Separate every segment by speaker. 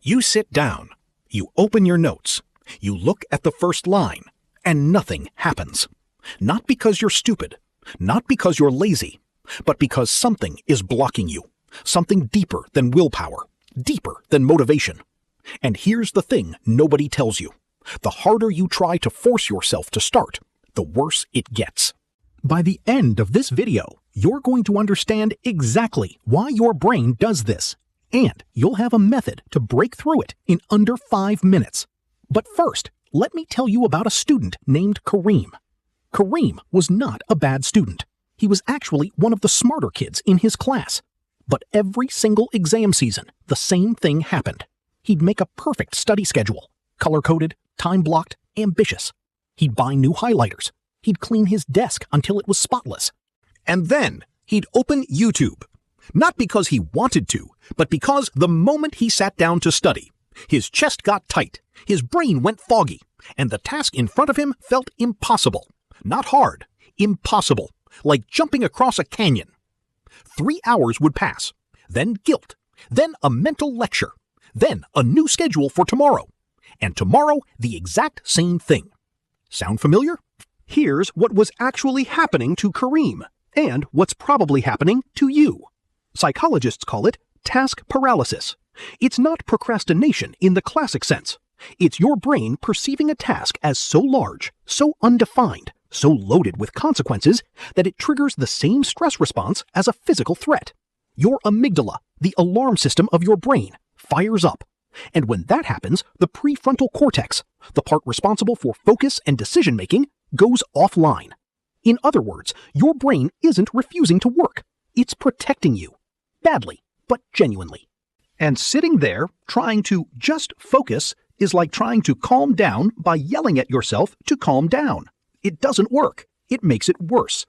Speaker 1: You sit down, you open your notes, you look at the first line, and nothing happens. Not because you're stupid, not because you're lazy, but because something is blocking you. Something deeper than willpower, deeper than motivation. And here's the thing nobody tells you. The harder you try to force yourself to start, the worse it gets. By the end of this video, you're going to understand exactly why your brain does this, and you'll have a method to break through it in under 5 minutes. But first, let me tell you about a student named Kareem. Kareem was not a bad student. He was actually one of the smarter kids in his class. But every single exam season, the same thing happened. He'd make a perfect study schedule, color-coded, time-blocked, ambitious. He'd buy new highlighters. He'd clean his desk until it was spotless. And then he'd open YouTube. Not because he wanted to, but because the moment he sat down to study, his chest got tight, his brain went foggy, and the task in front of him felt impossible. Not hard, impossible, like jumping across a canyon. 3 hours would pass, then guilt, then a mental lecture, then a new schedule for tomorrow, and tomorrow the exact same thing. Sound familiar? Here's what was actually happening to Kareem, and what's probably happening to you. Psychologists call it task paralysis. It's not procrastination in the classic sense. It's your brain perceiving a task as so large, so undefined, so loaded with consequences that it triggers the same stress response as a physical threat. Your amygdala, the alarm system of your brain, fires up. And when that happens, the prefrontal cortex, the part responsible for focus and decision-making, goes offline. In other words, your brain isn't refusing to work. It's protecting you. Badly, but genuinely. And sitting there, trying to just focus, is like trying to calm down by yelling at yourself to calm down. It doesn't work. It makes it worse.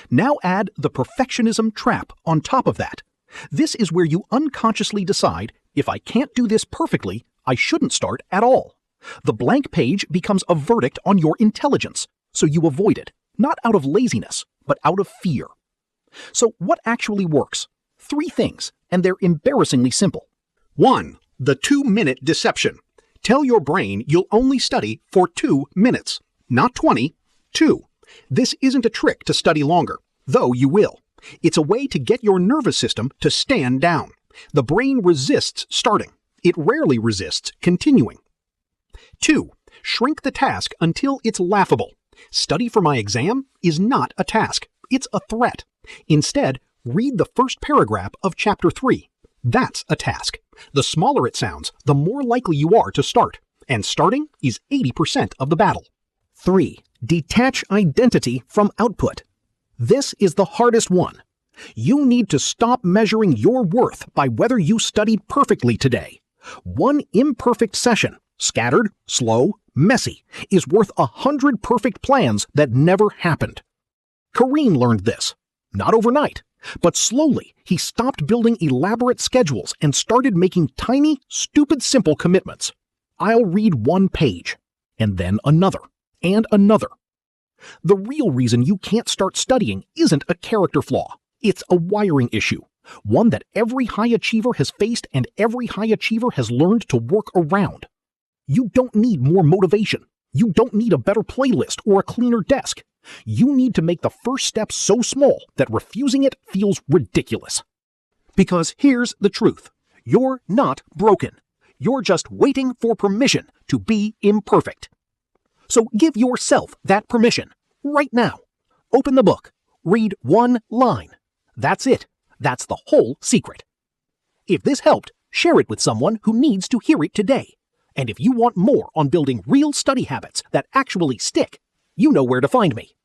Speaker 1: Now add the perfectionism trap on top of that. This is where you unconsciously decide, if I can't do this perfectly, I shouldn't start at all. The blank page becomes a verdict on your intelligence, so you avoid it, not out of laziness, but out of fear. So what actually works? 3 things, and they're embarrassingly simple. 1. The 2-minute deception. Tell your brain you'll only study for 2 minutes, not 20, 2. This isn't a trick to study longer, though you will. It's a way to get your nervous system to stand down. The brain resists starting. It rarely resists continuing. 2. Shrink the task until it's laughable. Study for my exam is not a task. It's a threat. Instead, read the first paragraph of Chapter 3. That's a task. The smaller it sounds, the more likely you are to start. And starting is 80% of the battle. 3. Detach identity from output. This is the hardest one. You need to stop measuring your worth by whether you studied perfectly today. One imperfect session, scattered, slow, messy, is worth 100 perfect plans that never happened. Kareem learned this. Not overnight, but slowly he stopped building elaborate schedules and started making tiny, stupid, simple commitments. I'll read 1 page, and then another, and another. The real reason you can't start studying isn't a character flaw. It's a wiring issue, one that every high achiever has faced and every high achiever has learned to work around. You don't need more motivation. You don't need a better playlist or a cleaner desk. You need to make the first step so small that refusing it feels ridiculous. Because here's the truth. You're not broken. You're just waiting for permission to be imperfect. So give yourself that permission right now. Open the book. Read 1 line. That's it. That's the whole secret. If this helped, share it with someone who needs to hear it today. And if you want more on building real study habits that actually stick, you know where to find me.